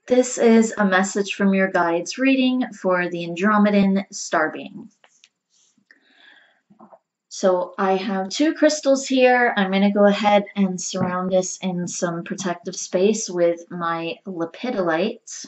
This is a message from your guides reading for the Andromedan star being. So I have two crystals here. I'm going to go ahead and surround this in some protective space with my lepidolite.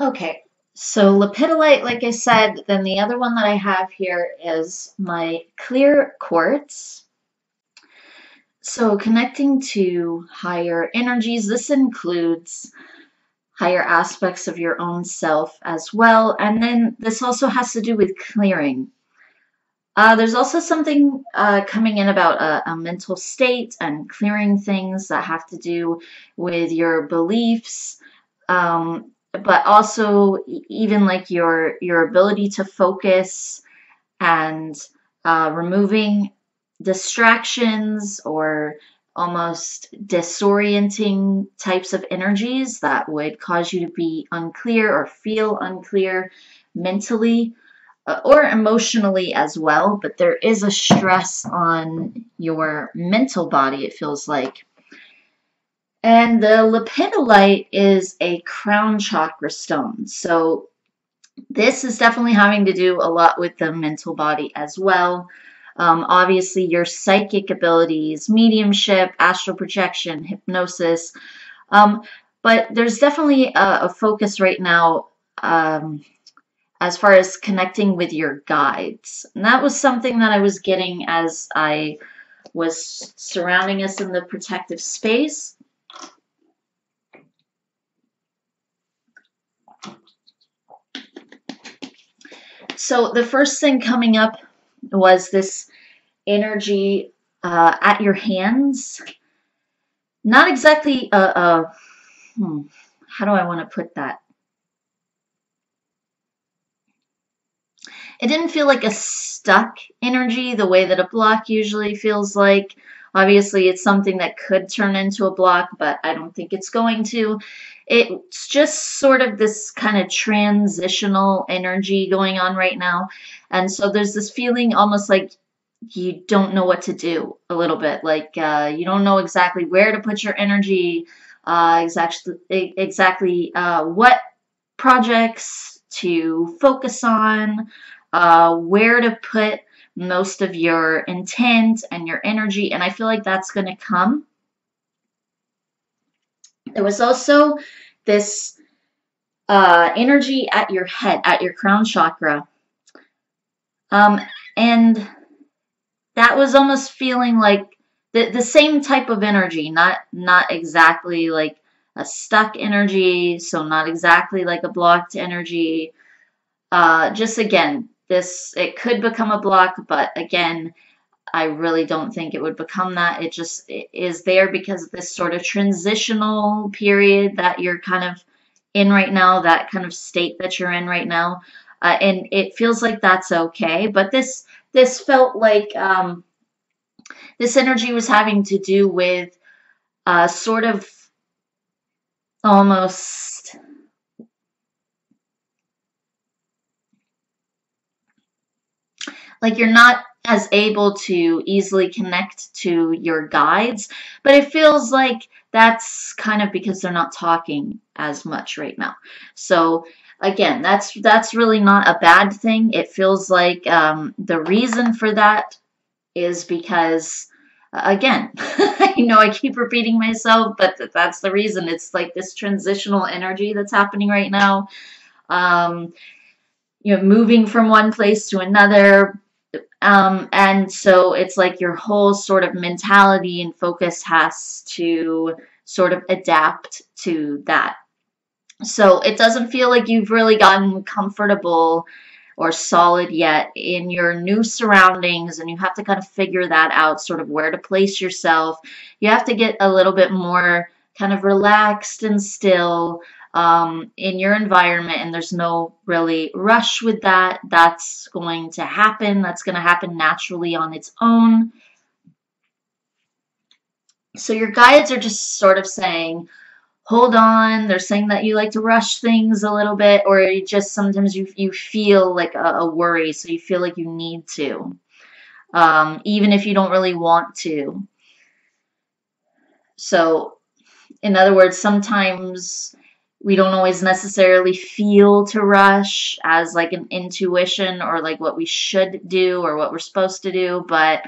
Okay, so lepidolite, like I said, then the other one that I have here is my clear quartz. So connecting to higher energies, this includes higher aspects of your own self as well. And then this also has to do with clearing. There's also something coming in about a mental state and clearing things that have to do with your beliefs, but also even like your ability to focus and removing distractions or almost disorienting types of energies that would cause you to be unclear or feel unclear mentally or emotionally as well. But there is a stress on your mental body, it feels like. And the lepidolite is a crown chakra stone. So this is definitely having to do a lot with the mental body as well. Obviously, your psychic abilities, mediumship, astral projection, hypnosis. But there's definitely a focus right now as far as connecting with your guides. And that was something that I was getting as I was surrounding us in the protective space. So the first thing coming up was this energy at your hands. Not exactly how do I want to put that? It didn't feel like a stuck energy the way that a block usually feels like. Obviously, it's something that could turn into a block, but I don't think it's going to. It's just sort of this kind of transitional energy going on right now. And so there's this feeling almost like you don't know what to do a little bit. Like you don't know exactly where to put your energy, exactly what projects to focus on, where to put most of your intent and your energy. And I feel like that's going to come. There was also this energy at your head, at your crown chakra. And that was almost feeling like the same type of energy, not exactly like a stuck energy, so not exactly like a blocked energy. Just again, it could become a block, but again, I really don't think it would become that. It just is there because of this sort of transitional period that you're kind of in right now, that kind of state that you're in right now. And it feels like that's okay. But this felt like this energy was having to do with sort of almost like you're not as able to easily connect to your guides, but it feels like that's kind of because they're not talking as much right now. So again, that's really not a bad thing. It feels like the reason for that is because again, I know I keep repeating myself, but that's the reason. It's like this transitional energy that's happening right now. Um, moving from one place to another, and so it's like your whole sort of mentality and focus has to sort of adapt to that. So it doesn't feel like you've really gotten comfortable or solid yet in your new surroundings, and you have to kind of figure that out, sort of where to place yourself. You have to get a little bit more kind of relaxed and still in your environment, and there's no really rush with that. That's going to happen. That's going to happen naturally on its own. So your guides are just sort of saying, hold on. They're saying that you like to rush things a little bit, or you just sometimes you feel like a worry, so you feel like you need to, even if you don't really want to. So, in other words, sometimes we don't always necessarily feel to rush as like an intuition or like what we should do or what we're supposed to do, but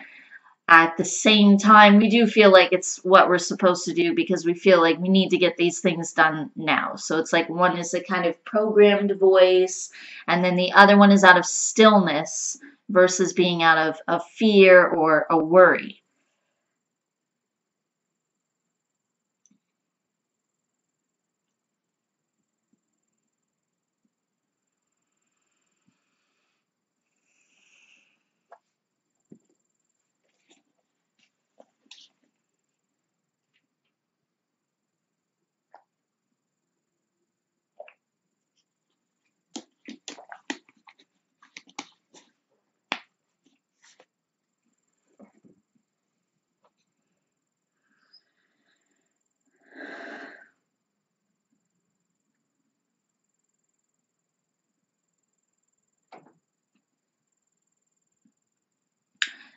at the same time, we do feel like it's what we're supposed to do because we feel like we need to get these things done now. So it's like one is a kind of programmed voice, and then the other one is out of stillness versus being out of fear or a worry.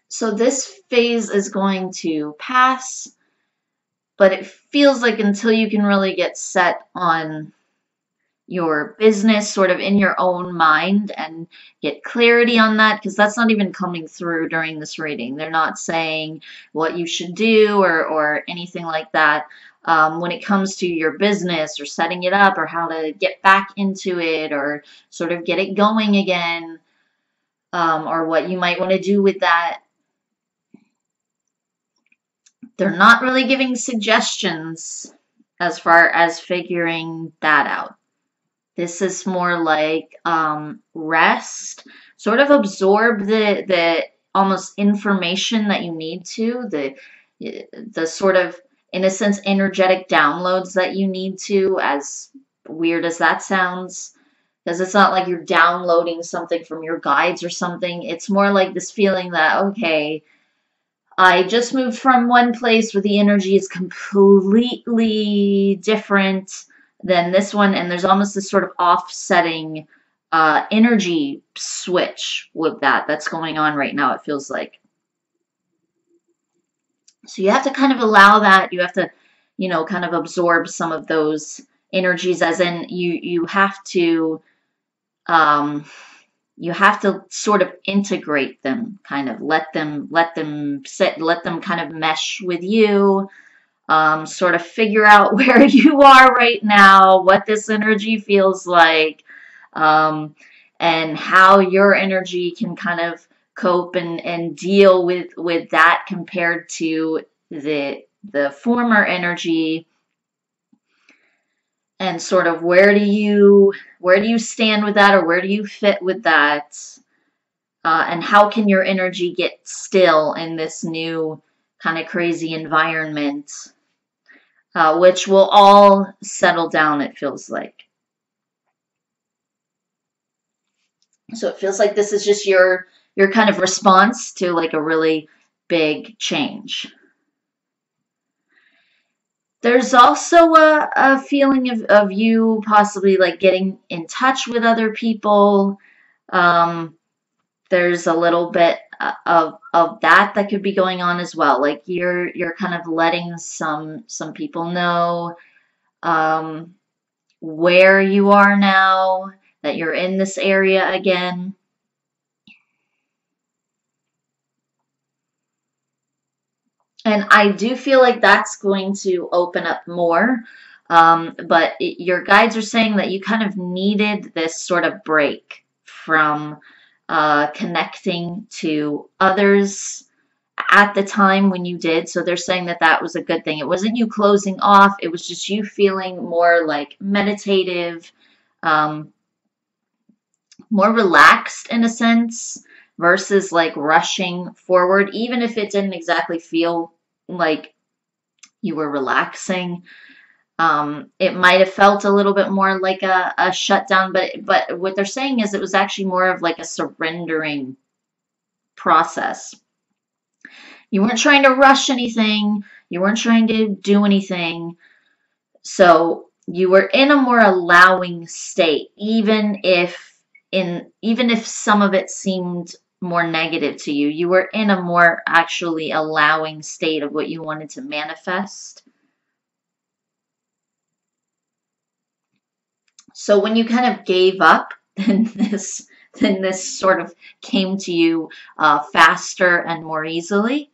So this phase is going to pass, but it feels like until you can really get set on your business sort of in your own mind and get clarity on that, because that's not even coming through during this reading. They're not saying what you should do or anything like that. When it comes to your business or setting it up or how to get back into it or sort of get it going again, or what you might want to do with that, they're not really giving suggestions as far as figuring that out. This is more like rest, sort of absorb the almost information that you need to, the sort of, in a sense, energetic downloads that you need to, as weird as that sounds. Because it's not like you're downloading something from your guides or something. It's more like this feeling that, okay, I just moved from one place where the energy is completely different than this one, and there's almost this sort of offsetting energy switch with that's going on right now, it feels like. So you have to kind of allow that. You have to, kind of absorb some of those energies, as in you have to sort of integrate them, kind of let them sit, let them kind of mesh with you, sort of figure out where you are right now, what this energy feels like, and how your energy can kind of cope and deal with that compared to the former energy, and sort of where do you stand with that, or where do you fit with that, and how can your energy get still in this new kind of crazy environment, which will all settle down, it feels like. So it feels like this is just your kind of response to like a really big change. There's also a feeling of you possibly like getting in touch with other people. There's a little bit of that could be going on as well. Like you're kind of letting some people know um, where you are now, that you're in this area again. And I do feel like that's going to open up more. But your guides are saying that you kind of needed this sort of break from connecting to others at the time when you did. So they're saying that that was a good thing. It wasn't you closing off, it was just you feeling more like meditative, um, more relaxed in a sense versus like rushing forward, even if it didn't exactly feel like you were relaxing. It might have felt a little bit more like a shutdown, but what they're saying is it was actually more of like a surrendering process. You weren't trying to rush anything. You weren't trying to do anything. So you were in a more allowing state, even if some of it seemed more negative to you. You were in a more actually allowing state of what you wanted to manifest. So when you kind of gave up, then this sort of came to you faster and more easily.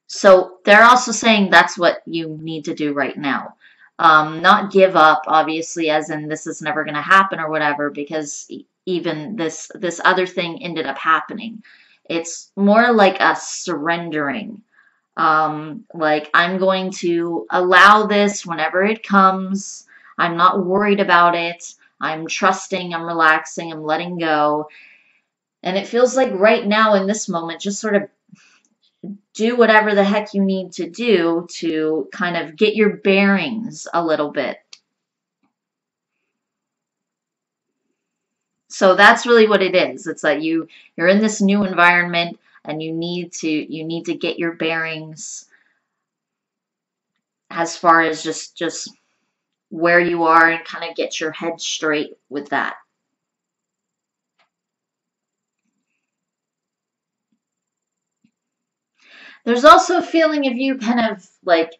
So they're also saying that's what you need to do right now. Not give up, obviously, as in this is never going to happen or whatever, because even this other thing ended up happening. It's more like a surrendering. Like I'm going to allow this whenever it comes. I'm not worried about it. I'm trusting, I'm relaxing, I'm letting go. And it feels like right now in this moment, just sort of do whatever the heck you need to do to kind of get your bearings a little bit. So that's really what it is. It's like you're in this new environment and you need to get your bearings as far as just where you are and kind of get your head straight with that. There's also a feeling of you kind of like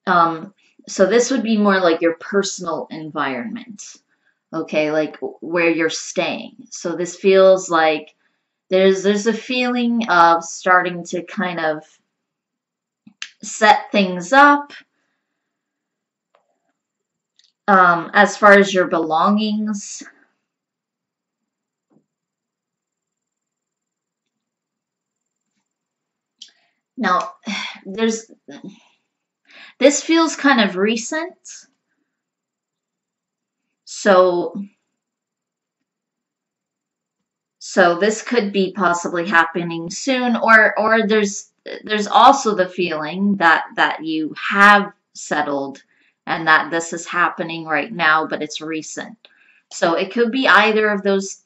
um so this would be more like your personal environment. Okay, like where you're staying. So this feels like there's a feeling of starting to kind of set things up as far as your belongings. Now, there's this feels kind of recent. So so this could be possibly happening soon, or there's also the feeling that you have settled and that this is happening right now, but it's recent. So it could be either of those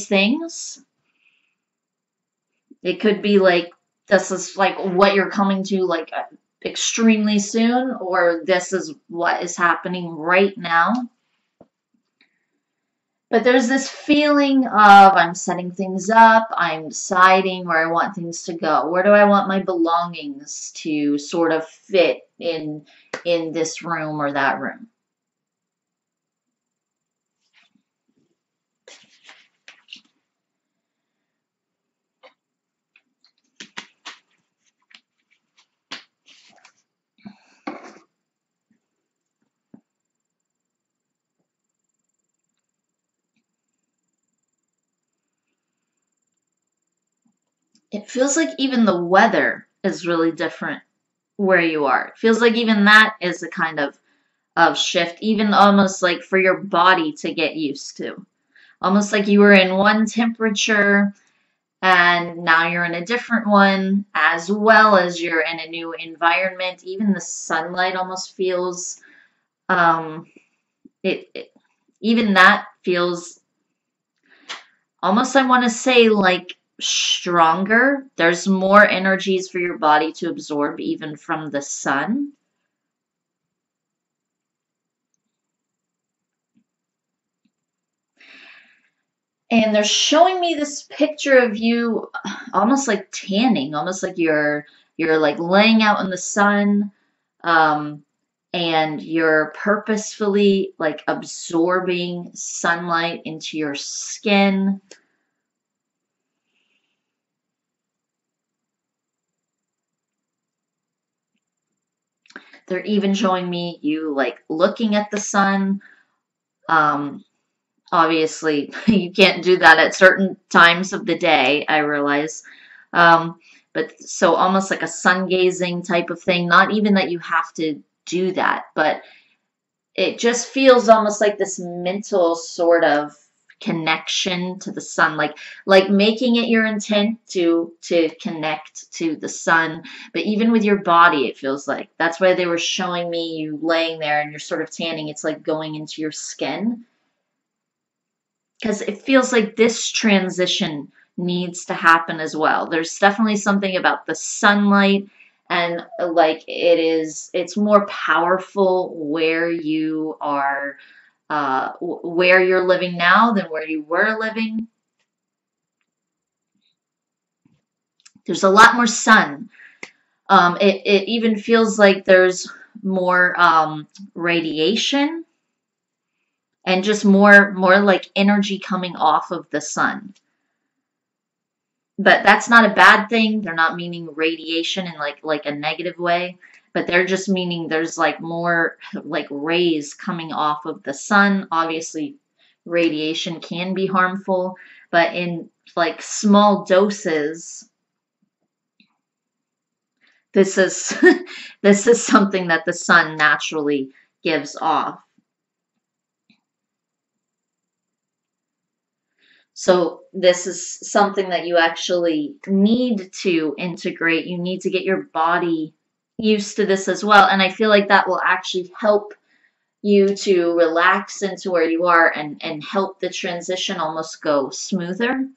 things. It could be like this is like what you're coming to like extremely soon, or this is what is happening right now. But there's this feeling of I'm setting things up, I'm deciding where I want things to go. Where do I want my belongings to sort of fit in this room or that room? It feels like even the weather is really different where you are. It feels like even that is a kind of shift, even almost like for your body to get used to. Almost like you were in one temperature and now you're in a different one, as well as you're in a new environment. Even the sunlight almost feels um it even that feels almost, I want to say, like stronger. There's more energies for your body to absorb even from the sun. And they're showing me this picture of you almost like tanning, almost like you're like laying out in the sun, um, and you're purposefully like absorbing sunlight into your skin. They're even showing me you like looking at the sun. Um, Obviously, you can't do that at certain times of the day, I realize. Um, but so almost like a sun gazing type of thing. Not even that you have to do that, but it just feels almost like this mental sort of connection to the sun, like making it your intent to connect to the sun. But even with your body, it feels like that's why they were showing me you laying there and you're sort of tanning. It's like going into your skin, because it feels like this transition needs to happen as well. There's definitely something about the sunlight, and like it's more powerful where you are, where you're living now than where you were living. There's a lot more sun. It even feels like there's more radiation and just more like energy coming off of the sun. But that's not a bad thing. They're not meaning radiation in like a negative way, but they're just meaning there's like more like rays coming off of the sun. Obviously, radiation can be harmful, but in like small doses, this is this is something that the sun naturally gives off. So this is something that you actually need to integrate. You need to get your body used to this as well. And I feel like that will actually help you to relax into where you are and help the transition almost go smoother.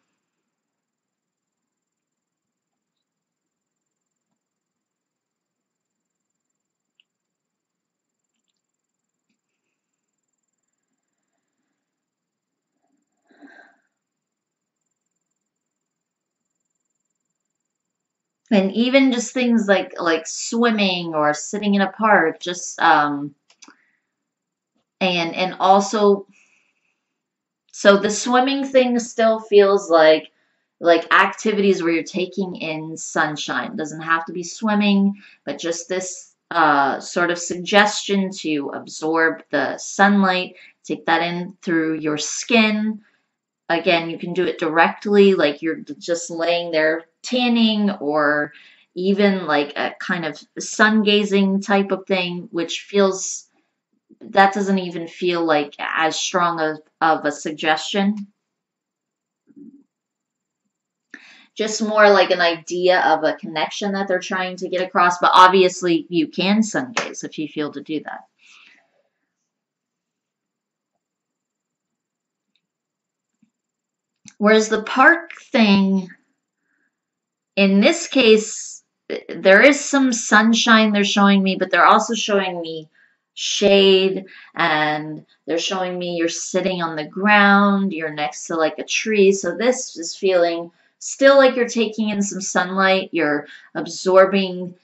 And even just things like swimming or sitting in a park, just and also, so the swimming thing still feels like activities where you're taking in sunshine. It doesn't have to be swimming, but just this sort of suggestion to absorb the sunlight, take that in through your skin. Again, you can do it directly, like you're just laying there tanning, or even like a kind of sun gazing type of thing, which feels, that doesn't even feel like as strong of a suggestion. Just more like an idea of a connection that they're trying to get across. But obviously, you can sun gaze if you feel to do that. Whereas the park thing, in this case, there is some sunshine they're showing me, but they're also showing me shade, and they're showing me you're sitting on the ground, you're next to like a tree. So this is feeling still like you're taking in some sunlight, you're absorbing,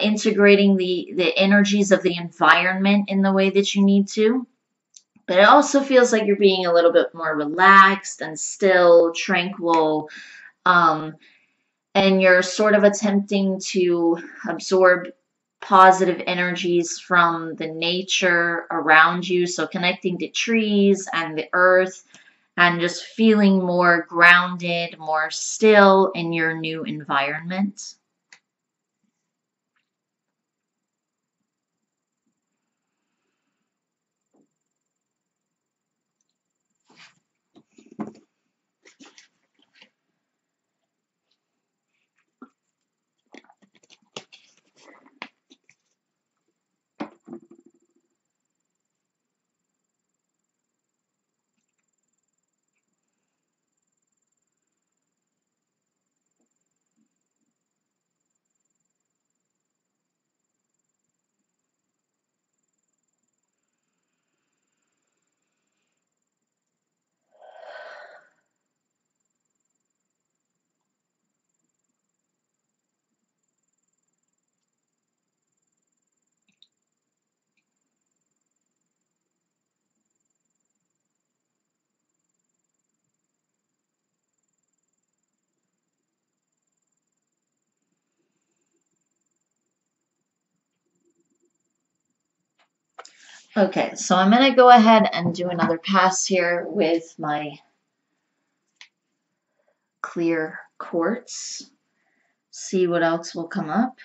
integrating the energies of the environment in the way that you need to. But it also feels like you're being a little bit more relaxed and still, tranquil. Um, and you're sort of attempting to absorb positive energies from the nature around you. So connecting to trees and the earth and just feeling more grounded, more still in your new environment. Okay, so I'm going to go ahead and do another pass here with my clear quartz. See what else will come up.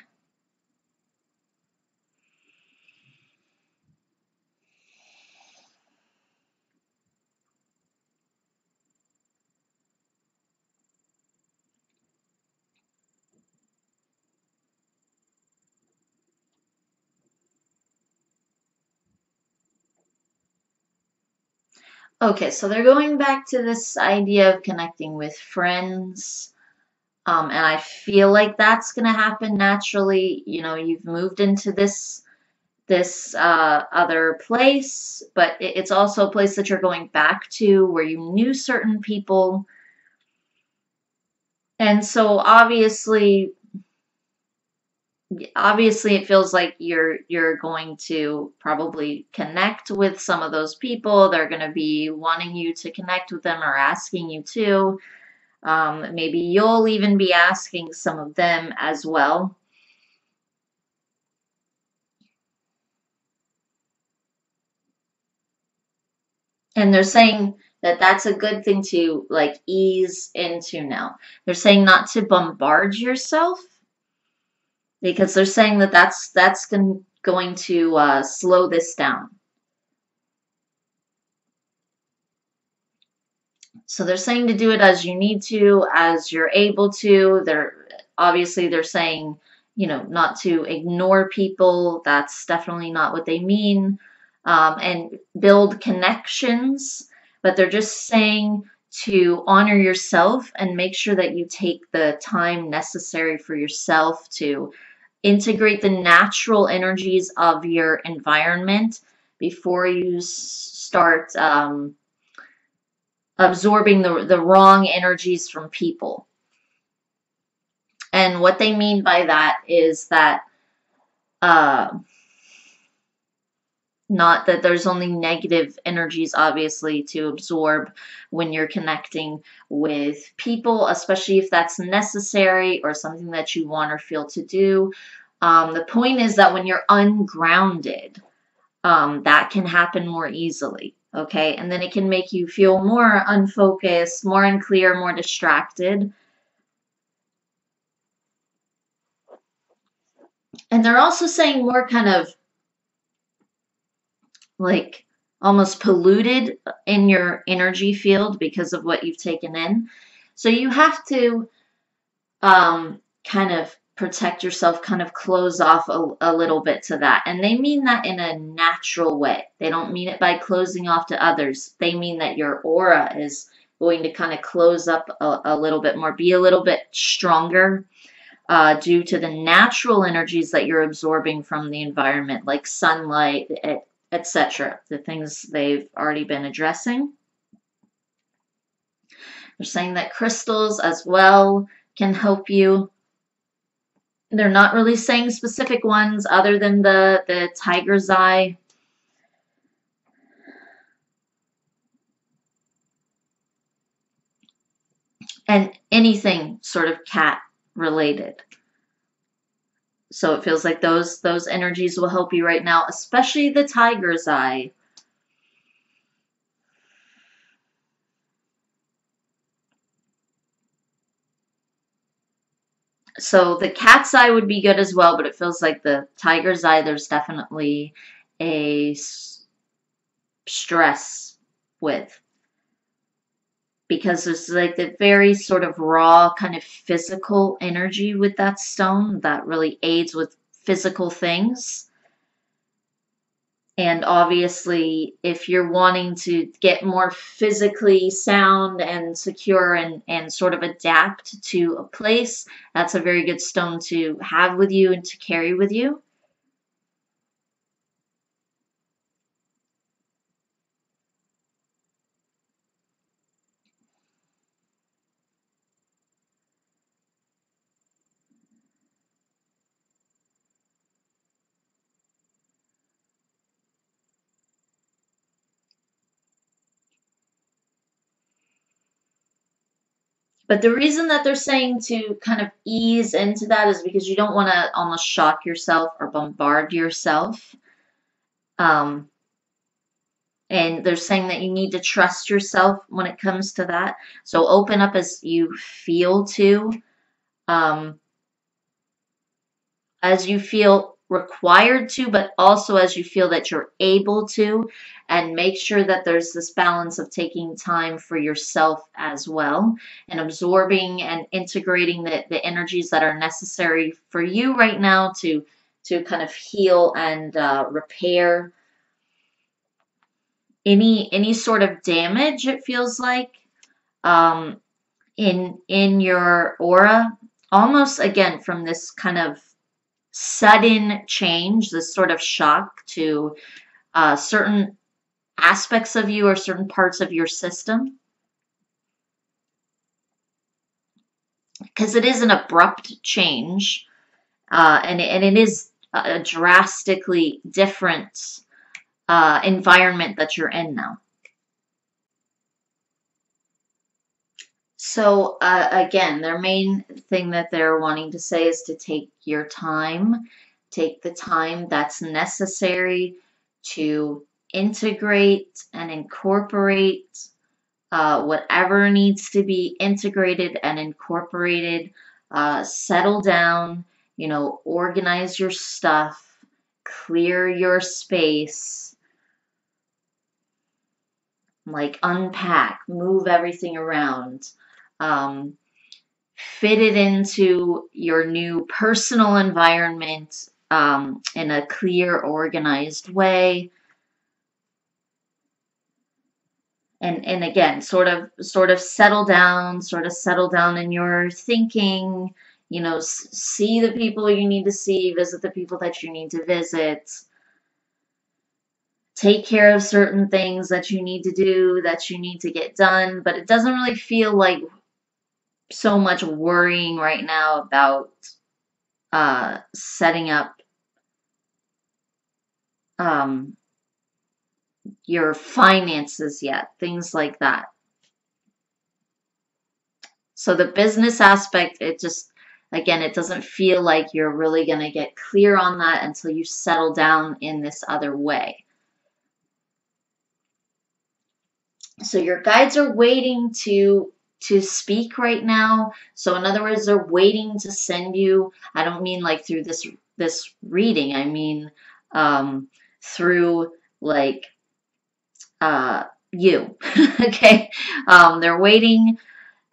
Okay, so they're going back to this idea of connecting with friends. And I feel like that's going to happen naturally. You know, you've moved into this other place, but it's also a place that you're going back to where you knew certain people. And so obviously it feels like you're going to probably connect with some of those people. They're going to be wanting you to connect with them or asking you to. Maybe you'll even be asking some of them as well. And they're saying that that's a good thing to like ease into now. They're saying not to bombard yourself because they're saying that that's going to slow this down. So they're saying to do it as you need to, as you're able to. They're saying, you know, not to ignore people. That's definitely not what they mean. And build connections, but they're just saying to honor yourself and make sure that you take the time necessary for yourself to integrate the natural energies of your environment before you start absorbing the wrong energies from people. And what they mean by that is that uh, not that there's only negative energies, obviously, to absorb when you're connecting with people, especially if that's necessary or something that you want or feel to do. The point is that when you're ungrounded, that can happen more easily. Okay. And then it can make you feel more unfocused, more unclear, more distracted. And they're also saying more kind of like almost polluted in your energy field because of what you've taken in. So you have to kind of protect yourself, kind of close off a little bit to that. And they mean that in a natural way. They don't mean it by closing off to others. They mean that your aura is going to kind of close up a little bit more, be a little bit stronger due to the natural energies that you're absorbing from the environment, like sunlight, etc. The things they've already been addressing. They're saying that crystals as well can help you. They're not really saying specific ones other than the tiger's eye. And anything sort of cat related. So it feels like those energies will help you right now, especially the tiger's eye. So the cat's eye would be good as well, but it feels like the tiger's eye, there's definitely a stress with. Because there's like the very sort of raw kind of physical energy with that stone that really aids with physical things. And obviously, if you're wanting to get more physically sound and secure and sort of adapt to a place, that's a very good stone to have with you and to carry with you. But the reason that they're saying to kind of ease into that is because you don't want to almost shock yourself or bombard yourself. Um, And they're saying that you need to trust yourself when it comes to that. So open up as you feel to, um, as you feel required to, but also as you feel that you're able to, and make sure that there's this balance of taking time for yourself as well and absorbing and integrating the energies that are necessary for you right now to kind of heal and repair any sort of damage it feels like um, in your aura, almost again from this kind of sudden change, this sort of shock to certain aspects of you or certain parts of your system, because it is an abrupt change, and it is a drastically different environment that you're in now. So again, their main thing that they're wanting to say is to take your time, take the time that's necessary to integrate and incorporate whatever needs to be integrated and incorporated. Settle down, organize your stuff, clear your space, like unpack, move everything around. Um, Fit it into your new personal environment in a clear, organized way. And again, sort of settle down in your thinking, see the people you need to see, visit the people that you need to visit, take care of certain things that you need to do, that you need to get done, but it doesn't really feel like so much worrying right now about setting up um, your finances yet, things like that. So the business aspect, again, it doesn't feel like you're really going to get clear on that until you settle down in this other way. So your guides are waiting to speak right now. So in other words, they're waiting to send you. I don't mean like through this reading. I mean through like you. Okay. They're waiting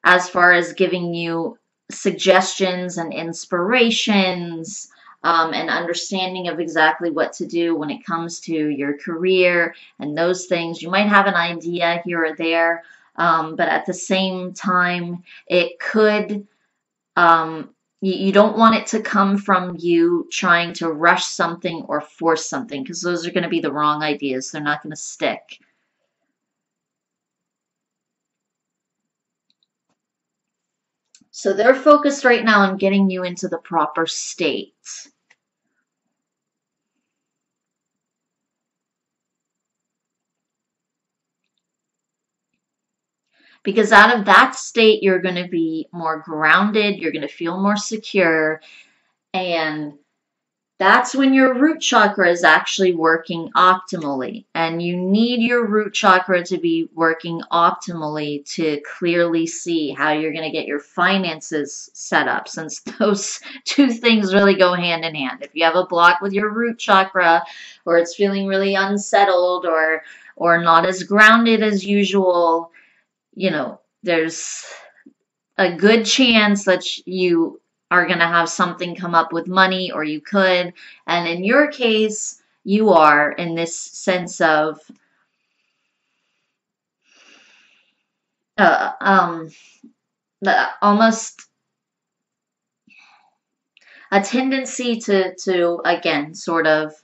as far as giving you suggestions and inspirations, and understanding of exactly what to do when it comes to your career and those things. You might have an idea here or there, but at the same time, it could, you don't want it to come from you trying to rush something or force something, because those are going to be the wrong ideas. They're not going to stick. So they're focused right now on getting you into the proper state. Because out of that state, you're going to be more grounded, you're going to feel more secure, and that's when your root chakra is actually working optimally. And you need your root chakra to be working optimally to clearly see how you're going to get your finances set up, since those two things really go hand in hand. If you have a block with your root chakra, or it's feeling really unsettled, or not as grounded as usual, there's a good chance that you are going to have something come up with money, or you could. And in your case, you are in this sense of uh, um, almost a tendency to again, sort of,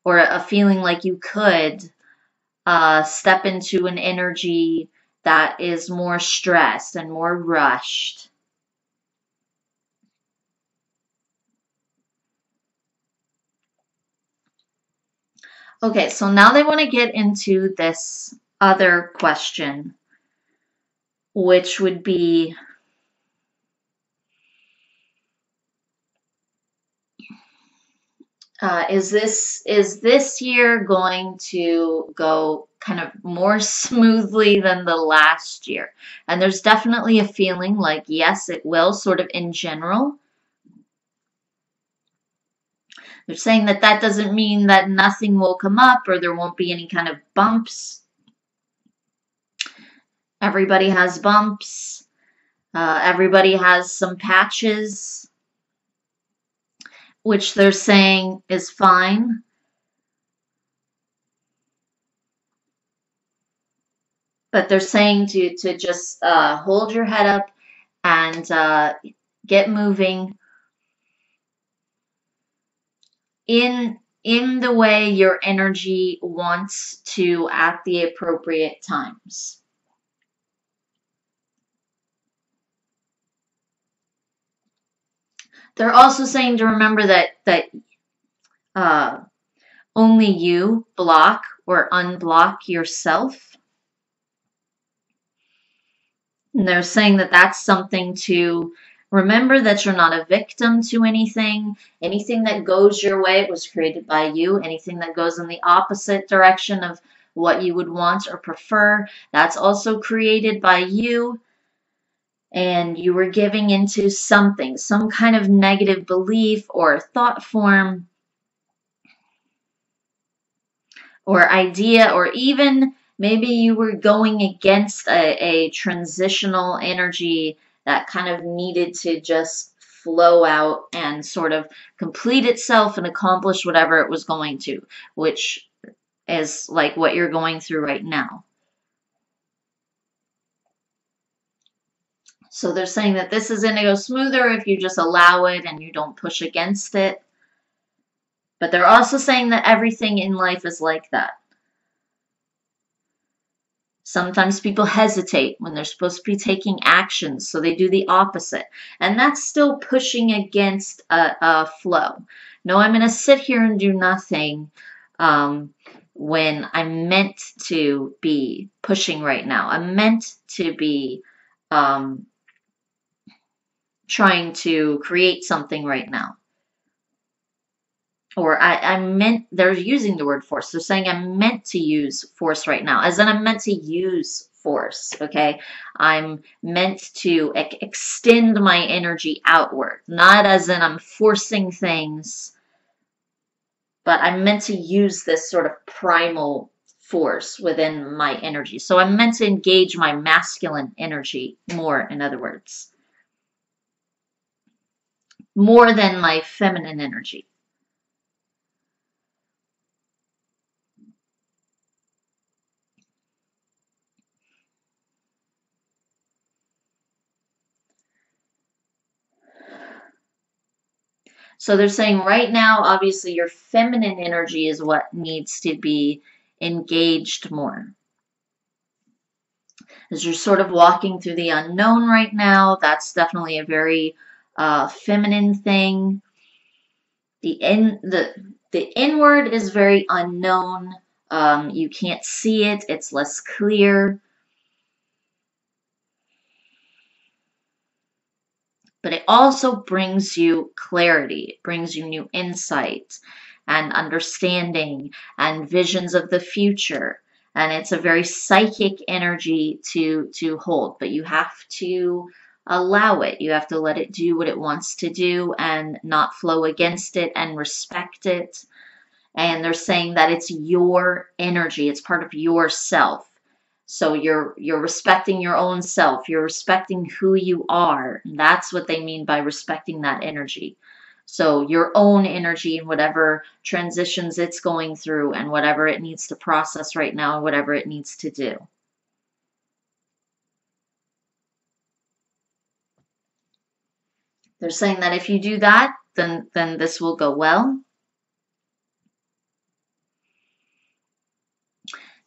or a feeling like you could step into an energy that is more stressed and more rushed. Okay, so now they want to get into this other question, which would be, is this year going to go kind of more smoothly than the last year. And there's definitely a feeling like, yes, it will, sort of in general. They're saying that that doesn't mean that nothing will come up or there won't be any kind of bumps. Everybody has bumps. Everybody has some patches, which they're saying is fine. But they're saying to just hold your head up and get moving in the way your energy wants to at the appropriate times. They're also saying to remember that uh, only you block or unblock yourself. And they're saying that that's something to remember, that you're not a victim to anything. Anything that goes your way was created by you. Anything that goes in the opposite direction of what you would want or prefer, that's also created by you. And you were giving into something, some kind of negative belief or thought form or idea, or even maybe you were going against a transitional energy that kind of needed to just flow out and sort of complete itself and accomplish whatever it was going to, which is like what you're going through right now. So they're saying that this is going to go smoother if you just allow it and you don't push against it. But they're also saying that everything in life is like that. Sometimes people hesitate when they're supposed to be taking actions, so they do the opposite. And that's still pushing against a flow. No, I'm going to sit here and do nothing when I'm meant to be pushing right now. I'm meant to be trying to create something right now. Or I'm meant, they're using the word force. They're saying I'm meant to use force right now, as in I'm meant to use force, okay? I'm meant to extend my energy outward, not as in I'm forcing things, but I'm meant to use this sort of primal force within my energy. So I'm meant to engage my masculine energy more, in other words, more than my feminine energy. So they're saying right now, obviously, your feminine energy is what needs to be engaged more. As you're sort of walking through the unknown right now, that's definitely a very feminine thing. The inward is very unknown. You can't see it. It's less clear. But it also brings you clarity. It brings you new insight and understanding and visions of the future. And it's a very psychic energy to hold, but you have to allow it. You have to let it do what it wants to do and not flow against it and respect it. And they're saying that it's your energy. It's part of yourself. So you're respecting your own self. You're respecting who you are. And that's what they mean by respecting that energy. So your own energy and whatever transitions it's going through and whatever it needs to process right now and whatever it needs to do. They're saying that if you do that, then this will go well.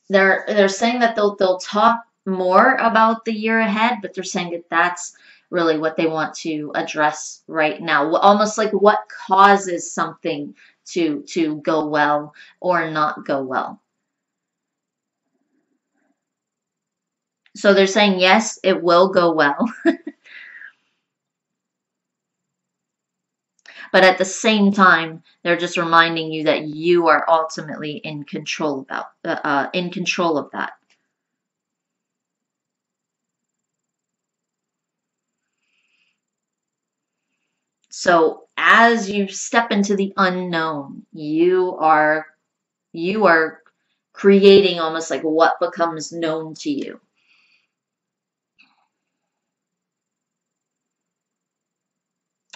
They're saying that they'll talk more about the year ahead, but they're saying that that's really what they want to address right now. Almost like what causes something to go well or not go well. So they're saying yes, it will go well. But at the same time, they're just reminding you that you are ultimately in control of that. So as you step into the unknown, you are creating almost like what becomes known to you.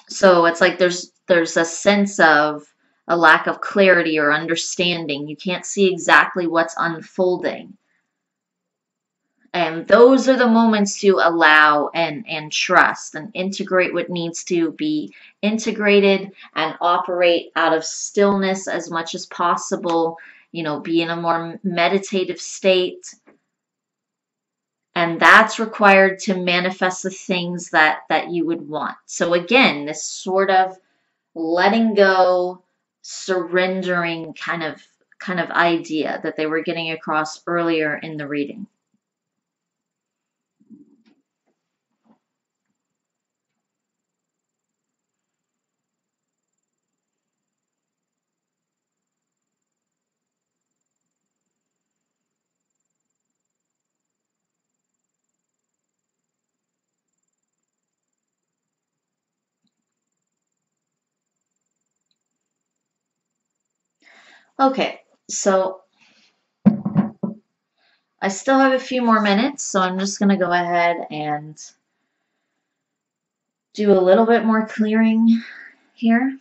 So it's like there's a sense of a lack of clarity or understanding. You can't see exactly what's unfolding. And those are the moments to allow and trust and integrate what needs to be integrated and operate out of stillness as much as possible, be in a more meditative state. And that's required to manifest the things that you would want. So again, this sort of letting go, surrendering kind of idea that they were getting across earlier in the reading. Okay, so I still have a few more minutes, so I'm just going to go ahead and do a little bit more clearing here.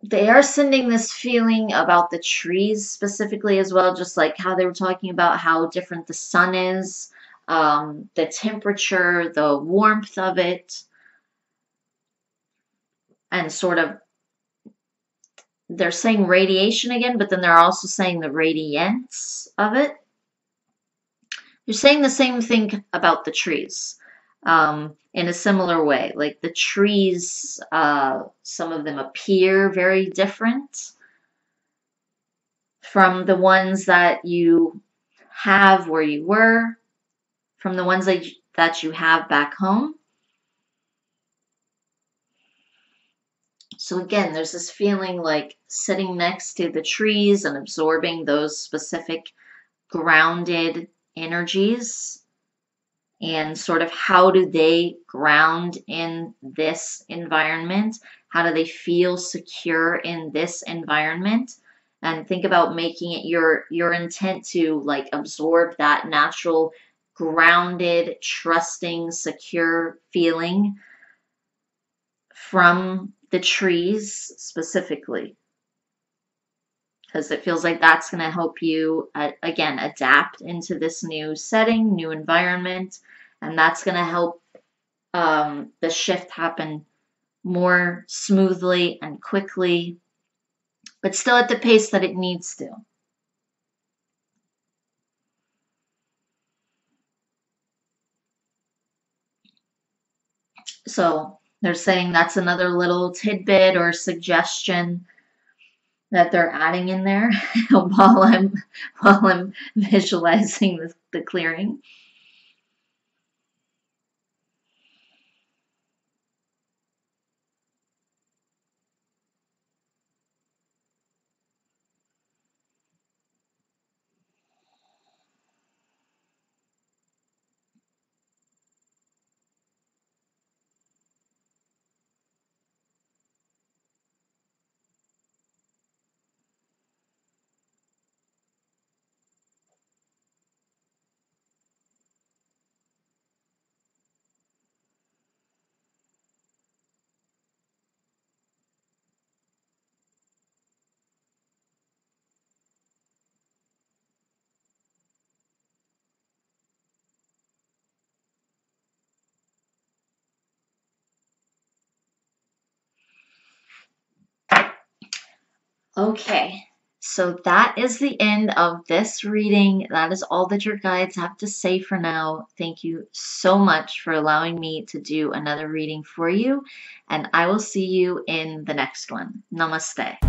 They are sending this feeling about the trees specifically as well, just like how they were talking about how different the sun is, the temperature, the warmth of it, and sort of they're saying radiation again, but then they're also saying the radiance of it. They're saying the same thing about the trees in a similar way. Like the trees, some of them appear very different from the ones that you have where you were, from the ones that you have back home. So again, there's this feeling like sitting next to the trees and absorbing those specific grounded energies and sort of how do they ground in this environment? How do they feel secure in this environment? And think about making it your intent to like absorb that natural grounded, trusting, secure feeling from the trees specifically, because it feels like that's going to help you, again, adapt into this new setting, new environment, and that's going to help the shift happen more smoothly and quickly, but still at the pace that it needs to. So they're saying that's another little tidbit or suggestion that they're adding in there while I'm visualizing the clearing. Okay, so that is the end of this reading. That is all that your guides have to say for now. Thank you so much for allowing me to do another reading for you, and I will see you in the next one. Namaste.